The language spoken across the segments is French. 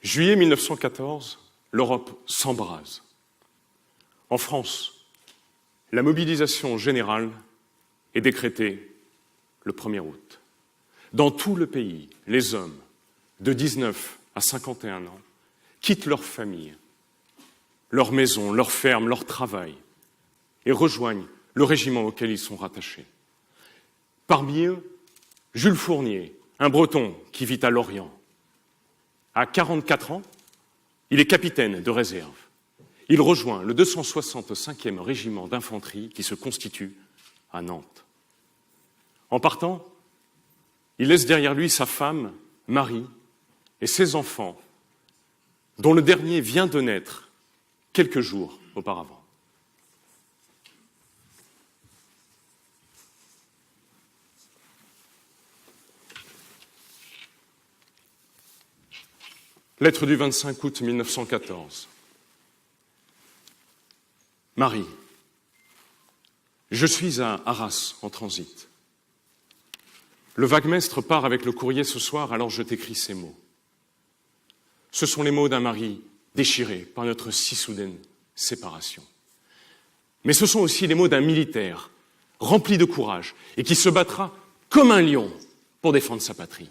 Juillet 1914, l'Europe s'embrase. En France, la mobilisation générale est décrétée le 1er août. Dans tout le pays, les hommes de 19 à 51 ans quittent leur famille, leur maison, leur ferme, leur travail et rejoignent le régiment auquel ils sont rattachés. Parmi eux, Jules Fournier, un Breton qui vit à Lorient. À 44 ans, il est capitaine de réserve. Il rejoint le 265e régiment d'infanterie qui se constitue à Nantes. En partant, il laisse derrière lui sa femme, Marie, et ses enfants, dont le dernier vient de naître quelques jours auparavant. Lettre du 25 août 1914. Marie, je suis à Arras en transit. Le vaguemestre part avec le courrier ce soir, alors je t'écris ces mots. Ce sont les mots d'un mari déchiré par notre si soudaine séparation. Mais ce sont aussi les mots d'un militaire rempli de courage et qui se battra comme un lion pour défendre sa patrie.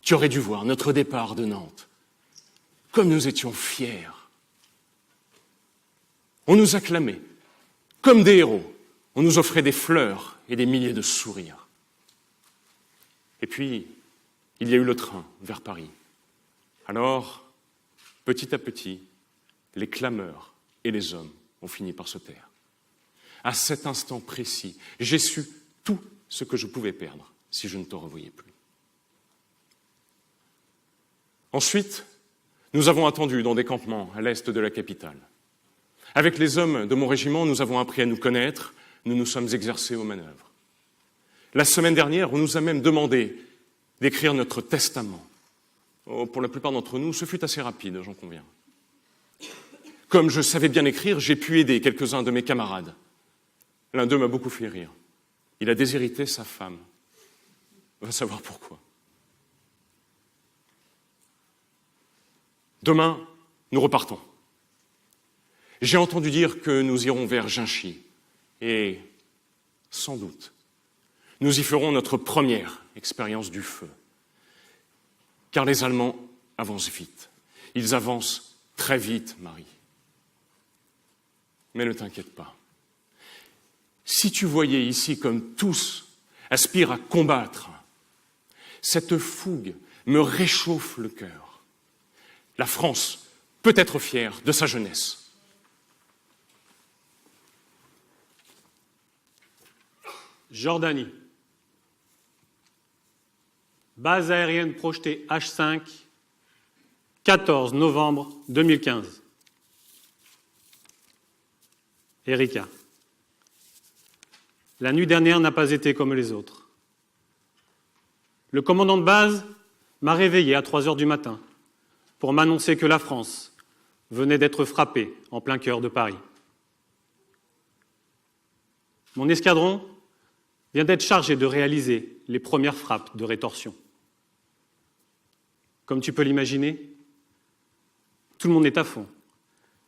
Tu aurais dû voir notre départ de Nantes, comme nous étions fiers. On nous acclamait comme des héros, on nous offrait des fleurs et des milliers de sourires. Et puis, il y a eu le train vers Paris. Alors, petit à petit, les clameurs et les hommes ont fini par se taire. À cet instant précis, j'ai su tout ce que je pouvais perdre si je ne te revoyais plus. Ensuite, nous avons attendu dans des campements à l'est de la capitale. Avec les hommes de mon régiment, nous avons appris à nous connaître, nous nous sommes exercés aux manœuvres. La semaine dernière, on nous a même demandé d'écrire notre testament. Oh, pour la plupart d'entre nous, ce fut assez rapide, j'en conviens. Comme je savais bien écrire, j'ai pu aider quelques-uns de mes camarades. L'un d'eux m'a beaucoup fait rire. Il a déshérité sa femme. On va savoir pourquoi. Demain, nous repartons. J'ai entendu dire que nous irons vers Ginchy et, sans doute, nous y ferons notre première expérience du feu. Car les Allemands avancent vite. Ils avancent très vite, Marie. Mais ne t'inquiète pas. Si tu voyais ici comme tous aspirent à combattre, cette fougue me réchauffe le cœur. La France peut être fière de sa jeunesse. Jordanie. Base aérienne projetée H5, 14 novembre 2015. Erika. La nuit dernière n'a pas été comme les autres. Le commandant de base m'a réveillé à 3 heures du matin pour m'annoncer que la France venait d'être frappée en plein cœur de Paris. Mon escadron vient d'être chargé de réaliser les premières frappes de rétorsion. Comme tu peux l'imaginer, tout le monde est à fond.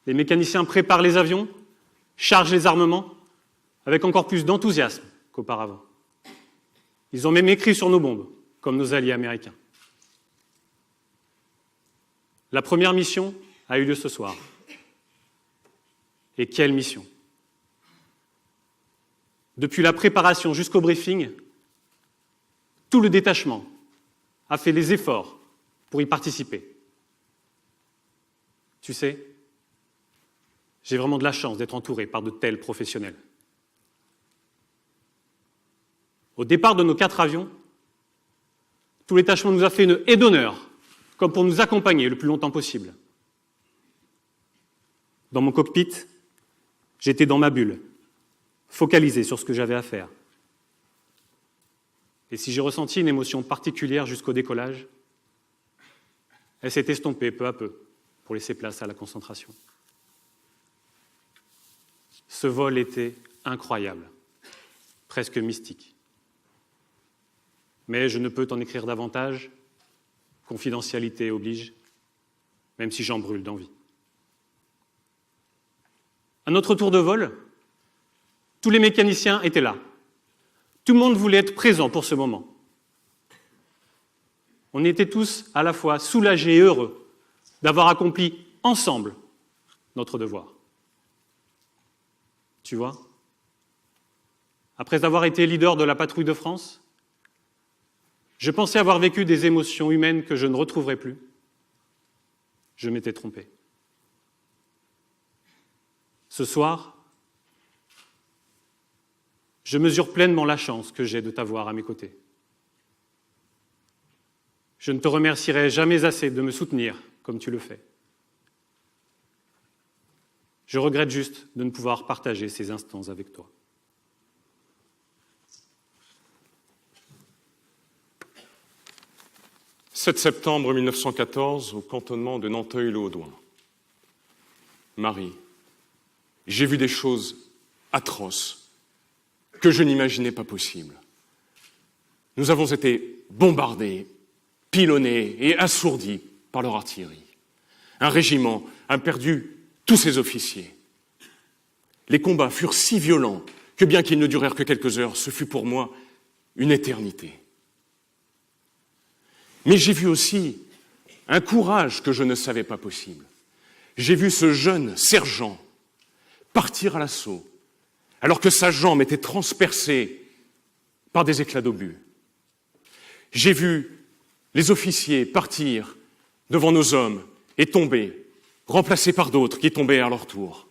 Les mécaniciens préparent les avions, chargent les armements, avec encore plus d'enthousiasme qu'auparavant. Ils ont même écrit sur nos bombes, comme nos alliés américains. La première mission a eu lieu ce soir. Et quelle mission! Depuis la préparation jusqu'au briefing, tout le détachement a fait les efforts pour y participer. Tu sais, j'ai vraiment de la chance d'être entouré par de tels professionnels. Au départ de nos 4 avions, tout le détachement nous a fait une haie d'honneur, comme pour nous accompagner le plus longtemps possible. Dans mon cockpit, j'étais dans ma bulle, focalisé sur ce que j'avais à faire. Et si j'ai ressenti une émotion particulière jusqu'au décollage, elle s'est estompée peu à peu pour laisser place à la concentration. Ce vol était incroyable, presque mystique. Mais je ne peux t'en écrire davantage, confidentialité oblige, même si j'en brûle d'envie. À notre tour de vol, tous les mécaniciens étaient là. Tout le monde voulait être présent pour ce moment. On était tous à la fois soulagés et heureux d'avoir accompli ensemble notre devoir. Tu vois, après avoir été leader de la patrouille de France, je pensais avoir vécu des émotions humaines que je ne retrouverai plus. Je m'étais trompé. Ce soir, je mesure pleinement la chance que j'ai de t'avoir à mes côtés. Je ne te remercierai jamais assez de me soutenir comme tu le fais. Je regrette juste de ne pouvoir partager ces instants avec toi. « 7 septembre 1914, au cantonnement de Nanteuil-le-Haudouin. Marie, j'ai vu des choses atroces que je n'imaginais pas possibles. Nous avons été bombardés, pilonnés et assourdis par leur artillerie. Un régiment a perdu tous ses officiers. Les combats furent si violents que bien qu'ils ne durèrent que quelques heures, ce fut pour moi une éternité. Mais j'ai vu aussi un courage que je ne savais pas possible. J'ai vu ce jeune sergent partir à l'assaut, alors que sa jambe était transpercée par des éclats d'obus. J'ai vu les officiers partir devant nos hommes et tomber, remplacés par d'autres qui tombaient à leur tour.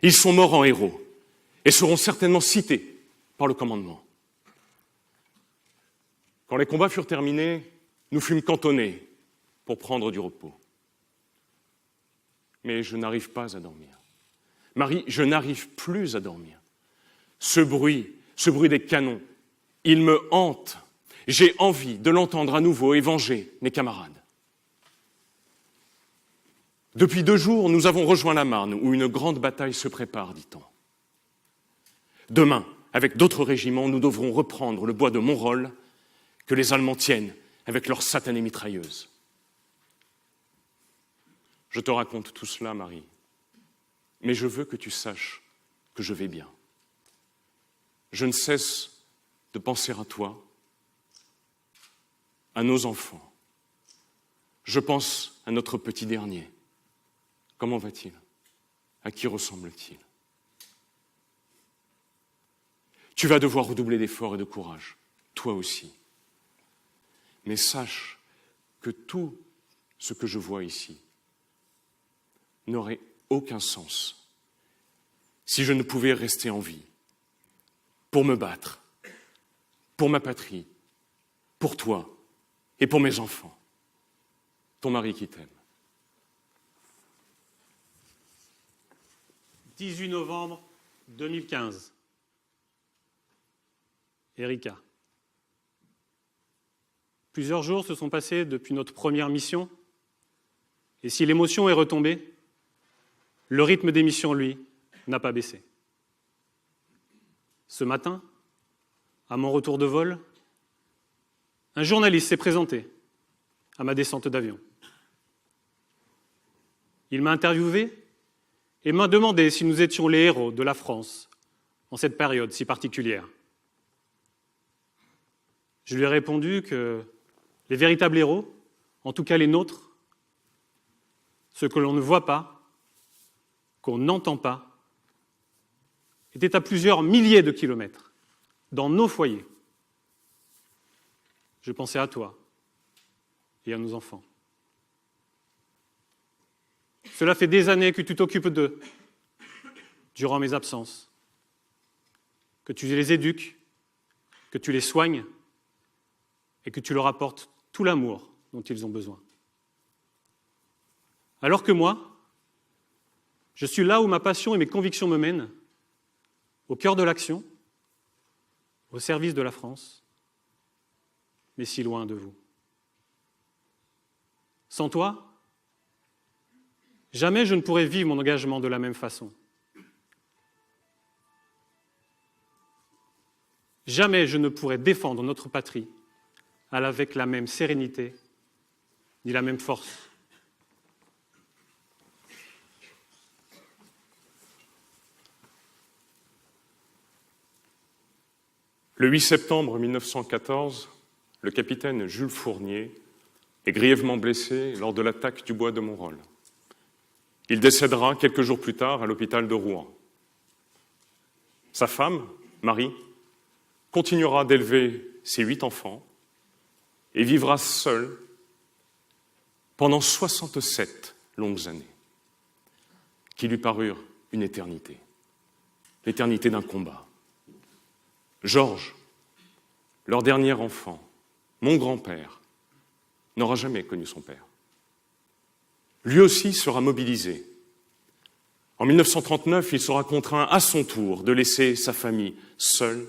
Ils sont morts en héros et seront certainement cités par le commandement. Quand les combats furent terminés, nous fûmes cantonnés pour prendre du repos. Mais je n'arrive pas à dormir. Marie, je n'arrive plus à dormir. Ce bruit des canons, il me hante. J'ai envie de l'entendre à nouveau et venger mes camarades. Depuis 2 jours, nous avons rejoint la Marne, où une grande bataille se prépare, dit-on. Demain, avec d'autres régiments, nous devrons reprendre le bois de Montreuil que les Allemands tiennent avec leurs satanées mitrailleuses. Je te raconte tout cela, Marie, mais je veux que tu saches que je vais bien. Je ne cesse de penser à toi, à nos enfants. Je pense à notre petit dernier. Comment va-t-il? À qui ressemble-t-il? Tu vas devoir redoubler d'efforts et de courage, toi aussi. Mais sache que tout ce que je vois ici n'aurait aucun sens si je ne pouvais rester en vie pour me battre, pour ma patrie, pour toi et pour mes enfants. Ton mari qui t'aime. 18 novembre 2015. Erika. Plusieurs jours se sont passés depuis notre première mission, et si l'émotion est retombée, le rythme des missions, lui, n'a pas baissé. Ce matin, à mon retour de vol, un journaliste s'est présenté à ma descente d'avion. Il m'a interviewé et m'a demandé si nous étions les héros de la France en cette période si particulière. Je lui ai répondu que les véritables héros, en tout cas les nôtres, ceux que l'on ne voit pas, qu'on n'entend pas, étaient à plusieurs milliers de kilomètres, dans nos foyers. Je pensais à toi et à nos enfants. Cela fait des années que tu t'occupes d'eux, durant mes absences, que tu les éduques, que tu les soignes et que tu leur apportes tout l'amour dont ils ont besoin. Alors que moi, je suis là où ma passion et mes convictions me mènent, au cœur de l'action, au service de la France, mais si loin de vous. Sans toi, jamais je ne pourrais vivre mon engagement de la même façon. Jamais je ne pourrais défendre notre patrie avec la même sérénité ni la même force. Le 8 septembre 1914, le capitaine Jules Fournier est grièvement blessé lors de l'attaque du bois de Montreuil. Il décédera quelques jours plus tard à l'hôpital de Rouen. Sa femme, Marie, continuera d'élever ses 8 enfants et vivra seule pendant 67 longues années, qui lui parurent une éternité, l'éternité d'un combat. Georges, leur dernier enfant, mon grand-père, n'aura jamais connu son père. Lui aussi sera mobilisé. En 1939, il sera contraint à son tour de laisser sa famille seule,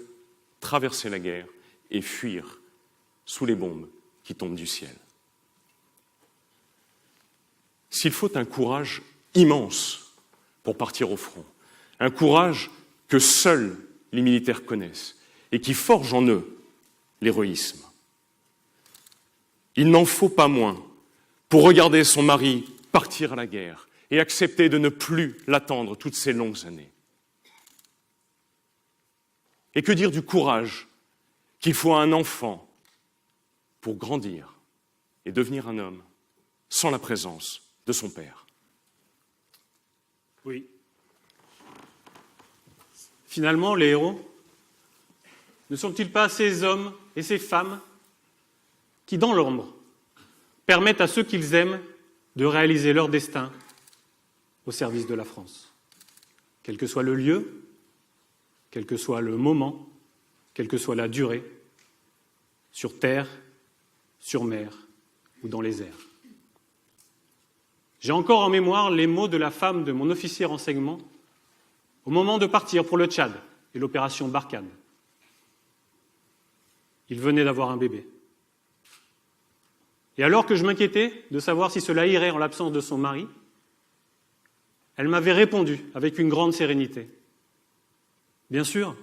traverser la guerre et fuir sous les bombes qui tombent du ciel. S'il faut un courage immense pour partir au front, un courage que seuls les militaires connaissent et qui forge en eux l'héroïsme, il n'en faut pas moins pour regarder son mari partir à la guerre et accepter de ne plus l'attendre toutes ces longues années. Et que dire du courage qu'il faut à un enfant pour grandir et devenir un homme sans la présence de son père? Oui. Finalement, les héros ne sont-ils pas ces hommes et ces femmes qui, dans l'ombre, permettent à ceux qu'ils aiment de réaliser leur destin au service de la France, quel que soit le lieu, quel que soit le moment, quelle que soit la durée, sur terre, sur mer ou dans les airs. J'ai encore en mémoire les mots de la femme de mon officier renseignement au moment de partir pour le Tchad et l'opération Barkhane. Il venait d'avoir un bébé. Et alors que je m'inquiétais de savoir si cela irait en l'absence de son mari, elle m'avait répondu avec une grande sérénité. Bien sûr,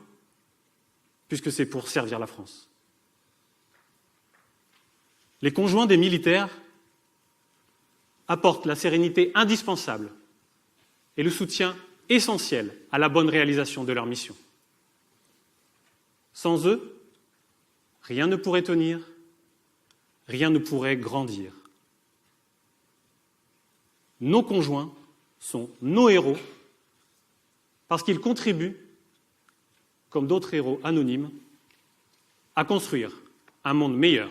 puisque c'est pour servir la France. Les conjoints des militaires apportent la sérénité indispensable et le soutien essentiel à la bonne réalisation de leur mission. Sans eux, rien ne pourrait tenir, rien ne pourrait grandir. Nos conjoints sont nos héros parce qu'ils contribuent, comme d'autres héros anonymes, à construire un monde meilleur